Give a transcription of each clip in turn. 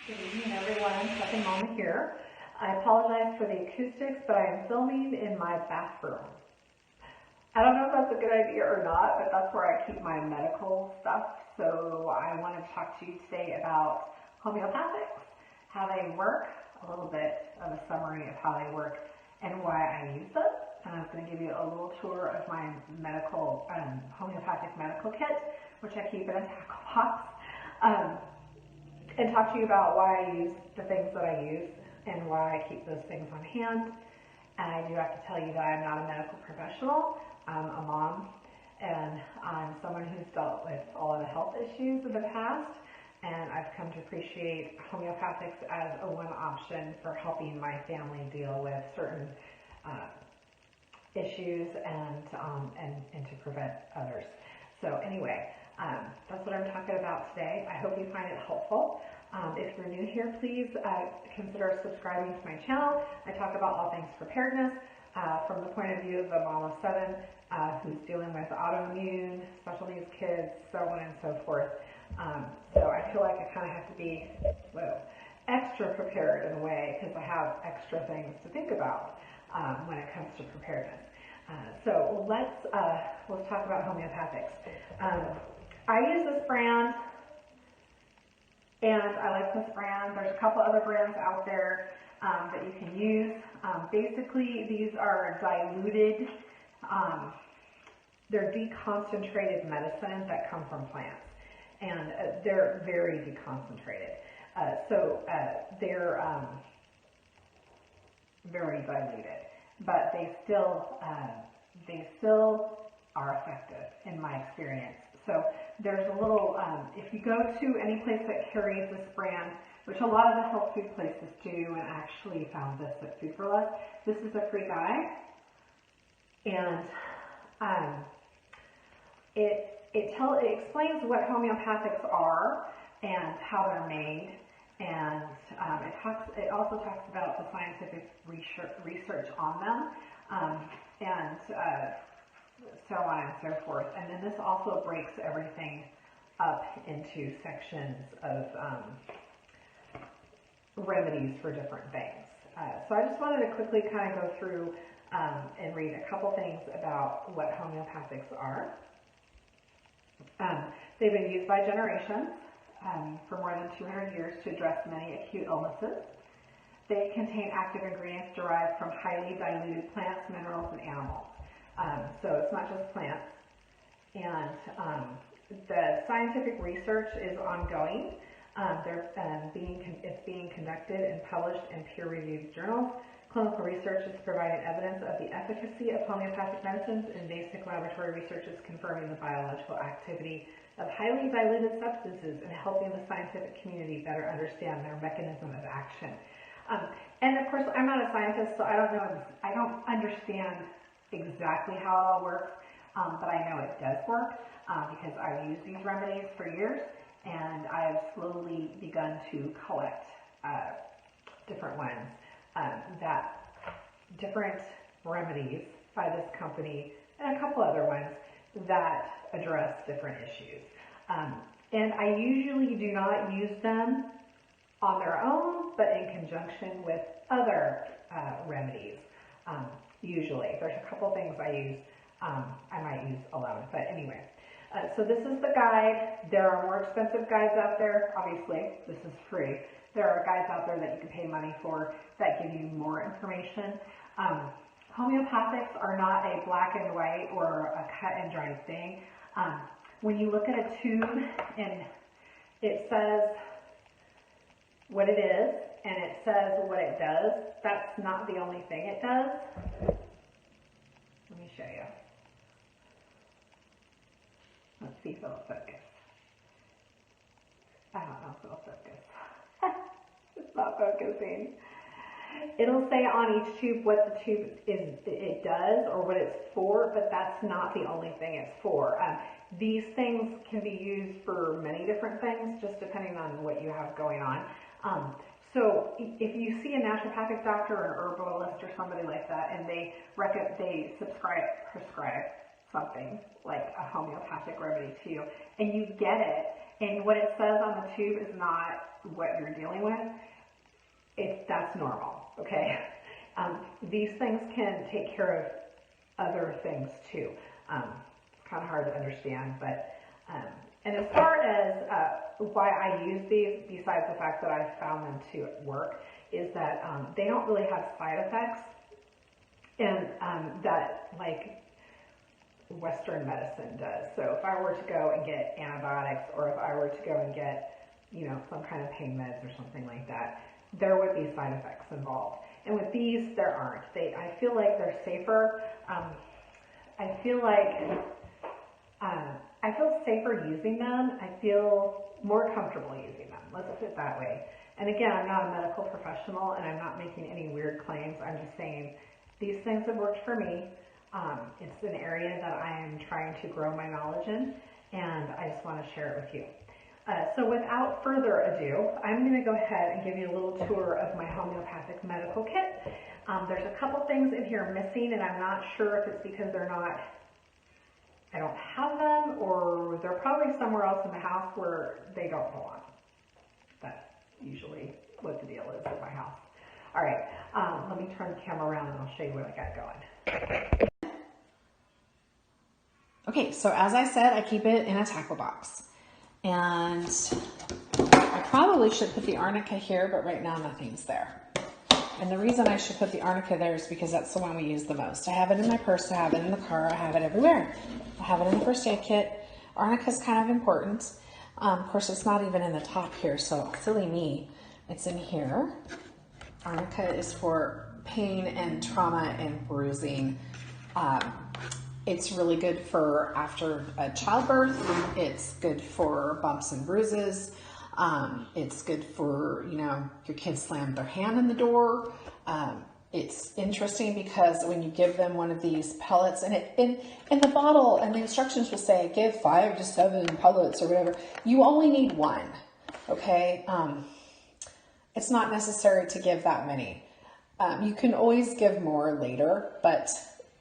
Good evening, everyone. Second Mama here. I apologize for the acoustics, but I am filming in my bathroom. I don't know if that's a good idea or not, but that's where I keep my medical stuff. So I want to talk to you today about homeopathics, how they work, a little bit of a summary of how they work and why I use them. And I'm going to give you a little tour of my medical, homeopathic medical kit, which I keep in a tackle box. And talk to you about why I use the things that I use and why I keep those things on hand. And I do have to tell you that I'm not a medical professional. I'm a mom, and I'm someone who's dealt with a lot of health issues in the past, and I've come to appreciate homeopathics as a one option for helping my family deal with certain issues and to prevent others. So anyway, that's what I'm talking about today. I hope you find it helpful. If you're new here, please consider subscribing to my channel. I talk about all things preparedness from the point of view of a mom of 7 who's dealing with autoimmune, special needs kids, so on and so forth. So I feel like I kind of have to be extra prepared in a way because I have extra things to think about when it comes to preparedness. So let's talk about homeopathics. I use this brand, and I like this brand. There's a couple other brands out there that you can use. Basically, these are diluted, they're deconcentrated medicines that come from plants, and they're very deconcentrated. So they're very diluted, but they still are effective in my experience. So there's a little, if you go to any place that carries this brand, which a lot of the health food places do, and I actually found this at Food for Less, this is a free guide, and it explains what homeopathics are and how they're made, and it also talks about the scientific research on them, and so on and so forth. And then this also breaks everything up into sections of remedies for different things. So I just wanted to quickly kind of go through and read a couple things about what homeopathics are. They've been used by generations for more than 200 years to address many acute illnesses. They contain active ingredients derived from highly diluted plants, minerals, and animals. So it's not just plants. And the scientific research is ongoing. It's being conducted and published in peer-reviewed journals. Clinical research is providing evidence of the efficacy of homeopathic medicines, and basic laboratory research is confirming the biological activity of highly diluted substances and helping the scientific community better understand their mechanism of action. And of course, I'm not a scientist, so I don't understand exactly how it all works, but I know it does work because I've used these remedies for years, and I've slowly begun to collect different ones, different remedies by this company and a couple other ones that address different issues. And I usually do not use them on their own, but in conjunction with other remedies. Usually, there's a couple things I use. I might use alone, but anyway. So this is the guide. There are more expensive guides out there. Obviously, this is free. There are guides out there that you can pay money for that give you more information. Homeopathics are not a black and white or a cut and dry thing. When you look at a tube and it says what it is and it says what it does, that's not the only thing it does. Let me show you. Let's see if it'll focus. I don't know if it'll focus. It's not focusing. It'll say on each tube what the tube it does or what it's for, but that's not the only thing it's for. These things can be used for many different things, just depending on what you have going on. So if you see a naturopathic doctor or an herbalist or somebody like that, and they prescribe something like a homeopathic remedy to you, and you get it, and what it says on the tube is not what you're dealing with. That's normal, okay? These things can take care of other things too. It's kind of hard to understand, but and as far as why I use these, besides the fact that I found them to work, is that they don't really have side effects, and that like Western medicine does. So if I were to go and get antibiotics, or if I were to go and get, you know, some kind of pain meds or something like that, there would be side effects involved. And with these, there aren't. I feel like they're safer. I feel safer using them. I feel more comfortable using them. Let's put it that way. And again, I'm not a medical professional, and I'm not making any weird claims. I'm just saying these things have worked for me. It's an area that I am trying to grow my knowledge in, and I just want to share it with you. So without further ado, I'm going to go ahead and give you a little tour of my homeopathic medical kit. There's a couple things in here missing, and I'm not sure if it's because I don't have them, or they're probably somewhere else in the house where they don't belong. That's usually what the deal is at my house. All right, let me turn the camera around and I'll show you what I got going. Okay, so as I said, I keep it in a tackle box. And I probably should put the Arnica here, but right now nothing's there. And the reason I should put the Arnica there is because that's the one we use the most. I have it in my purse, I have it in the car, I have it everywhere. I have it in the first aid kit. Arnica is kind of important. Of course, it's not even in the top here, so silly me. It's in here. Arnica is for pain and trauma and bruising. It's really good for after a childbirth. It's good for bumps and bruises. It's good for, you know, your kids slammed their hand in the door. It's interesting because when you give them one of these pellets, and in the bottle and the instructions will say give 5 to 7 pellets or whatever, you only need 1, okay? It's not necessary to give that many. You can always give more later, but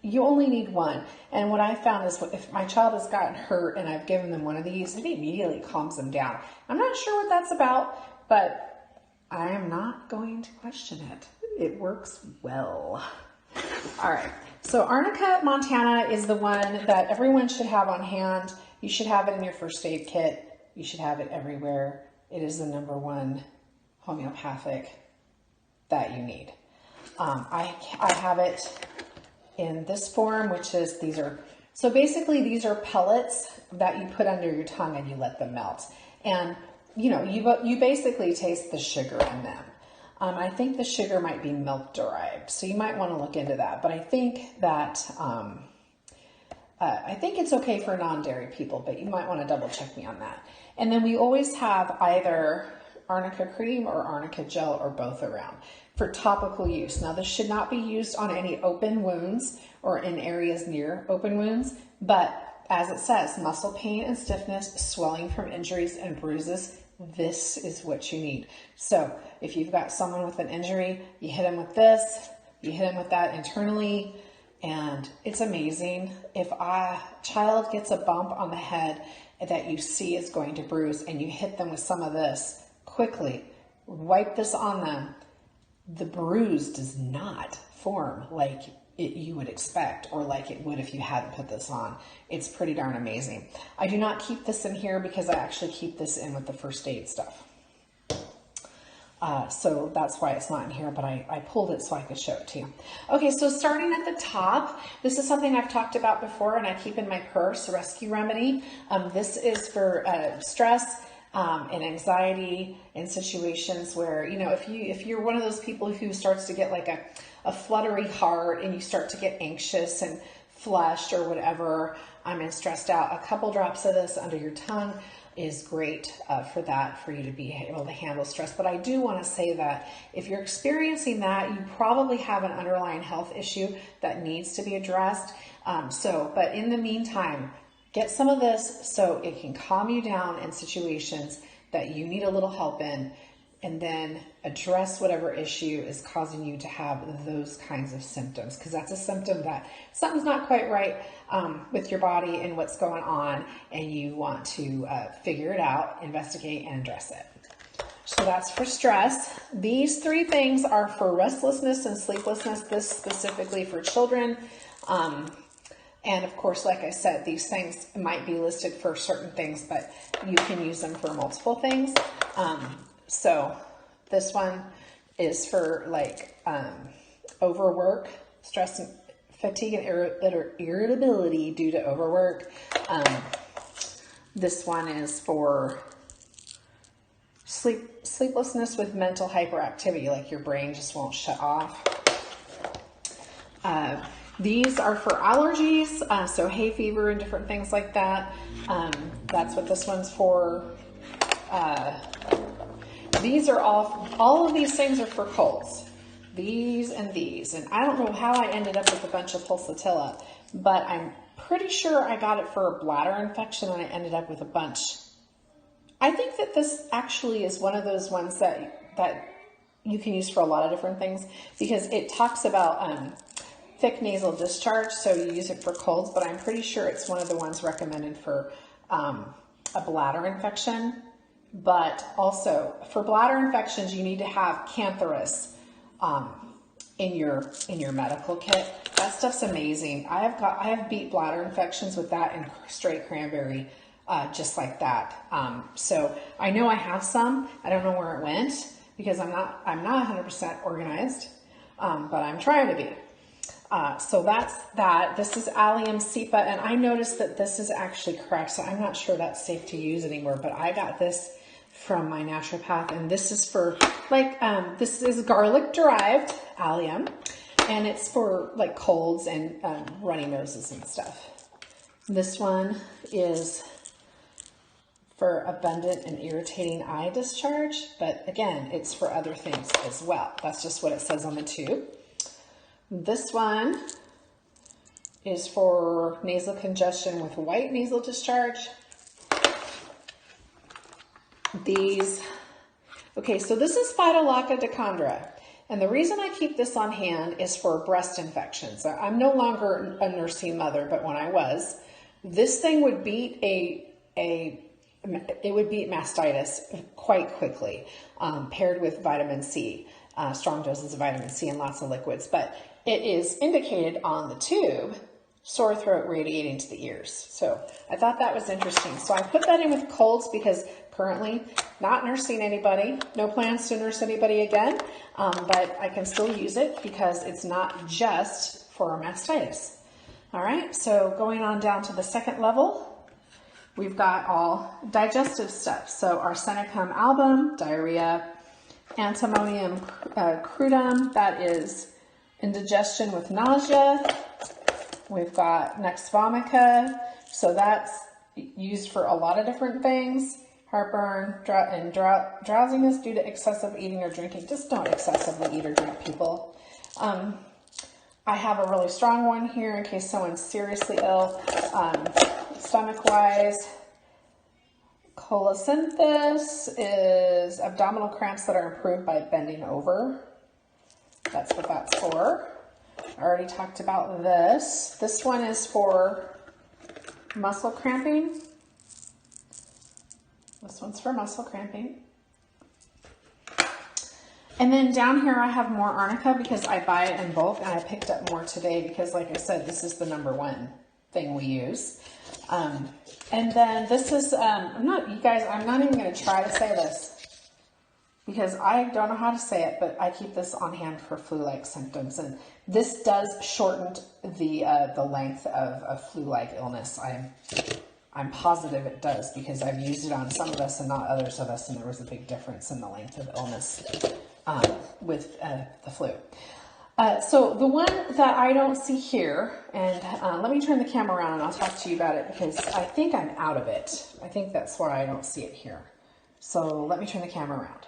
you only need 1. And what I found is if my child has gotten hurt and I've given them one of these, it immediately calms them down. I'm not sure what that's about, but I am not going to question it. It works well. All right. So Arnica Montana is the one that everyone should have on hand. You should have it in your first aid kit. You should have it everywhere. It is the #1 homeopathic that you need. I have it in this form, which is these are pellets that you put under your tongue and you let them melt. And you know, you basically taste the sugar in them. I think the sugar might be milk derived, so you might want to look into that. But I think that I think it's okay for non-dairy people, but you might want to double check me on that. And then we always have either Arnica cream or Arnica gel or both around for topical use. Now this should not be used on any open wounds or in areas near open wounds, but as it says, muscle pain and stiffness, swelling from injuries and bruises, this is what you need. So if you've got someone with an injury, you hit them with this, you hit them with that internally, and it's amazing. If a child gets a bump on the head that you see is going to bruise and you hit them with some of this quickly, wipe this on them, the bruise does not form like you would expect, or like it would if you hadn't put this on. It's pretty darn amazing. I do not keep this in here because I actually keep this in with the first aid stuff. So that's why it's not in here, but I pulled it so I could show it to you. Okay, so starting at the top, this is something I've talked about before and I keep in my purse, Rescue Remedy. This is for stress and anxiety in situations where, you know, if you're one of those people who starts to get like a fluttery heart and you start to get anxious and flushed or whatever, and stressed out, a couple drops of this under your tongue is great for that, for you to be able to handle stress. But I do want to say that if you're experiencing that, you probably have an underlying health issue that needs to be addressed. But in the meantime, get some of this so it can calm you down in situations that you need a little help in. and then address whatever issue is causing you to have those kinds of symptoms, because that's a symptom that something's not quite right with your body and what's going on, and you want to figure it out, investigate, and address it. So that's for stress. These 3 things are for restlessness and sleeplessness, this specifically for children. And of course, like I said, these things might be listed for certain things, but you can use them for multiple things. So this one is for like overwork, stress, and fatigue, and irritability due to overwork. This one is for sleeplessness with mental hyperactivity, like your brain just won't shut off. These are for allergies, so hay fever and different things like that. That's what this one's for. These are all of these things are for colds. These and these. And I don't know how I ended up with a bunch of pulsatilla, but I'm pretty sure I got it for a bladder infection and I ended up with a bunch. I think that this actually is one of those ones that you can use for a lot of different things, because it talks about thick nasal discharge, so you use it for colds, but I'm pretty sure it's one of the ones recommended for a bladder infection. But also for bladder infections, you need to have Cantharis in your medical kit. That stuff's amazing. I have beat bladder infections with that and straight cranberry, just like that. So I know I have some. I don't know where it went because I'm not 100% organized, but I'm trying to be. So that's that. This is Allium cepa, and I noticed that this is actually correct, so I'm not sure that's safe to use anymore, but I got this from my naturopath, and this is for like, this is garlic derived allium, and it's for like colds and runny noses and stuff. This one is for abundant and irritating eye discharge, but again, it's for other things as well. That's just what it says on the tube. This one is for nasal congestion with white nasal discharge. Okay, so this is Phytolacca decandra, and the reason I keep this on hand is for breast infections. I'm no longer a nursing mother, but when I was, this thing would beat mastitis quite quickly, paired with vitamin C, strong doses of vitamin C and lots of liquids. But it is indicated on the tube, sore throat radiating to the ears. So I thought that was interesting. So I put that in with colds because currently not nursing anybody, no plans to nurse anybody again, but I can still use it because it's not just for mastitis. All right, so going on down to the second level, we've got all digestive stuff. So Arsenicum album, diarrhea, Antimonium crudum, that is indigestion with nausea. We've got Nux vomica, so that's used for a lot of different things. Heartburn and drowsiness due to excessive eating or drinking. Just don't excessively eat or drink, people. I have a really strong one here in case someone's seriously ill. Stomach-wise, Colosynthis is abdominal cramps that are improved by bending over. That's what that's for. I already talked about this. This one is for muscle cramping. This one's for muscle cramping. And then down here I have more Arnica because I buy it in bulk, and I picked up more today because, like I said, this is the #1 thing we use. And then this is, I'm not even going to try to say this because I don't know how to say it, but I keep this on hand for flu-like symptoms. And this does shorten the length of flu-like illness. I'm positive it does because I've used it on some of us and not others of us, and there was a big difference in the length of illness with the flu. So the one that I don't see here, and let me turn the camera around and I'll talk to you about it because I think I'm out of it. I think that's why I don't see it here. So let me turn the camera around.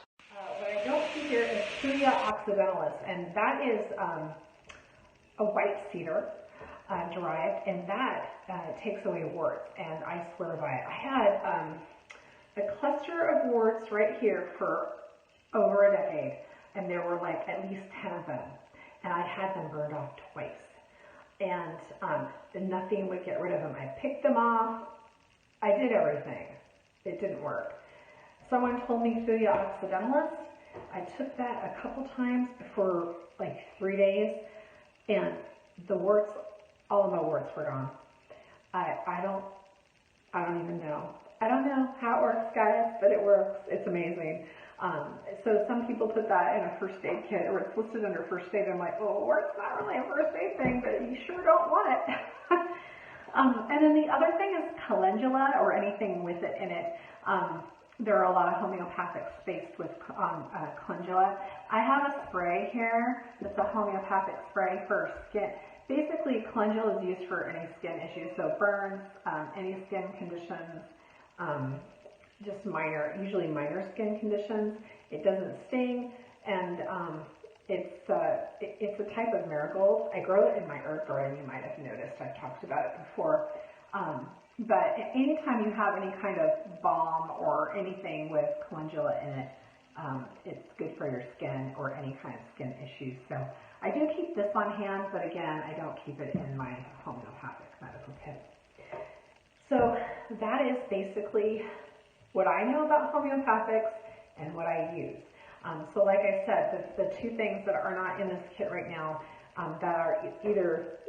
What I don't see here is Tudia occidentalis, and that is a white cedar derived, and that takes away warts, and I swear by it. I had a cluster of warts right here for over a decade, and there were like at least 10 of them, and I had them burned off twice, and nothing would get rid of them. I picked them off. I did everything. It didn't work. Someone told me Thuja occidentalis. I took that a couple times for like 3 days, and the warts, all of my warts were gone. I don't even know. I don't know how it works, guys, but it works. It's amazing. So some people put that in a first aid kit, or it's listed under first aid. I'm like, oh, warts not really a first aid thing, but you sure don't want it. And then the other thing is calendula, or anything with it in it. There are a lot of homeopathics based with calendula. I have a spray here. It's a homeopathic spray for skin. Basically, calendula is used for any skin issues, so burns, any skin conditions, just minor, usually minor skin conditions. It doesn't sting, and it's a type of marigold. I grow it in my herb garden. You might have noticed. I've talked about it before. But anytime you have any kind of balm or anything with calendula in it, it's good for your skin or any kind of skin issues. So I do keep this on hand, but again, I don't keep it in my homeopathic medical kit. So that is basically what I know about homeopathics and what I use. So like I said, the two things that are not in this kit right now that are either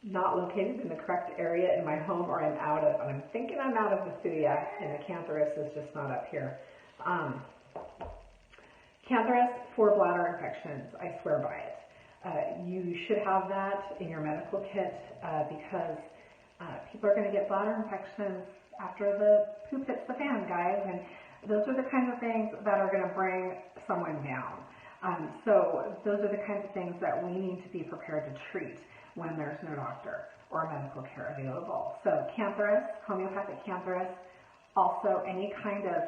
not located in the correct area in my home, or I'm out of. I'm thinking I'm out of the Thuja, and the Cantharis is just not up here. Cantharis for bladder infections, I swear by it. You should have that in your medical kit because people are going to get bladder infections after the poop hits the fan, guys, and those are the kinds of things that are going to bring someone down. So those are the kinds of things that we need to be prepared to treat when there's no doctor or medical care available. So Cantharis, homeopathic Cantharis, also any kind of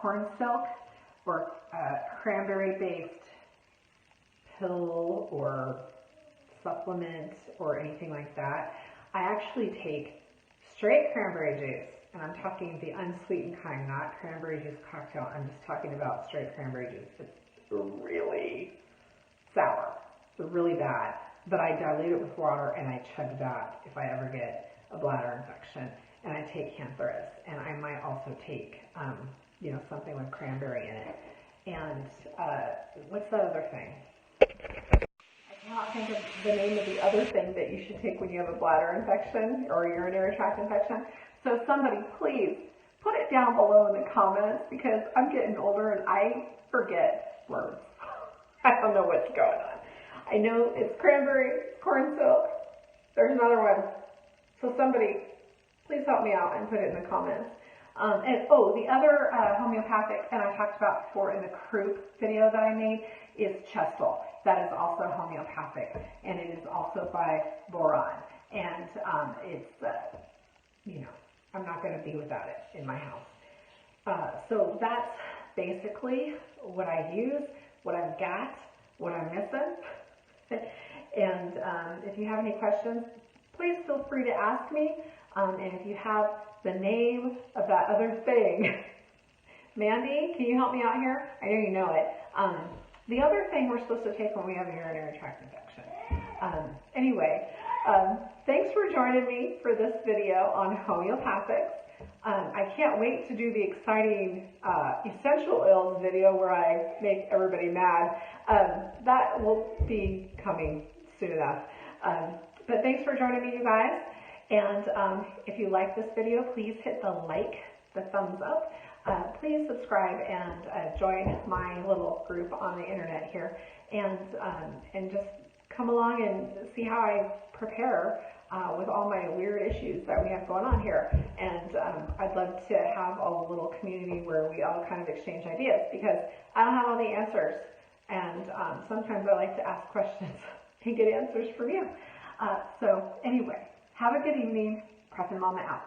corn silk or cranberry-based pill or supplement or anything like that. I actually take straight cranberry juice, and I'm talking the unsweetened kind, not cranberry juice cocktail. I'm just talking about straight cranberry juice. It's really sour. It's really bad. But I dilute it with water and I chug that if I ever get a bladder infection. And I take Cantharis, and I might also take, something with cranberry in it. And what's that other thing? I cannot think of the name of the other thing that you should take when you have a bladder infection or a urinary tract infection. So somebody, please put it down below in the comments, because I'm getting older and I forget words. I don't know what's going on. I know it's cranberry, corn silk. There's another one. So somebody, please help me out and put it in the comments. The other homeopathic, and I talked about before in the croup video that I made, is Chestal. That is also homeopathic, and it is also by boron. And I'm not going to be without it in my house. So that's basically what I use, what I've got, what I'm missing. And if you have any questions, please feel free to ask me. And if you have the name of that other thing, Mandy, can you help me out here? I know you know it. The other thing we're supposed to take when we have a urinary tract infection. Thanks for joining me for this video on homeopathics. I can't wait to do the exciting essential oils video where I make everybody mad. That will be coming soon enough. But thanks for joining me, you guys. And if you like this video, please hit the thumbs up. Please subscribe and join my little group on the internet here. And just come along and see how I prepare with all my weird issues that we have going on here. And I'd love to have a little community where we all kind of exchange ideas, because I don't have all the answers. And sometimes I like to ask questions and get answers from you. So anyway, have a good evening. Prep and Mama out.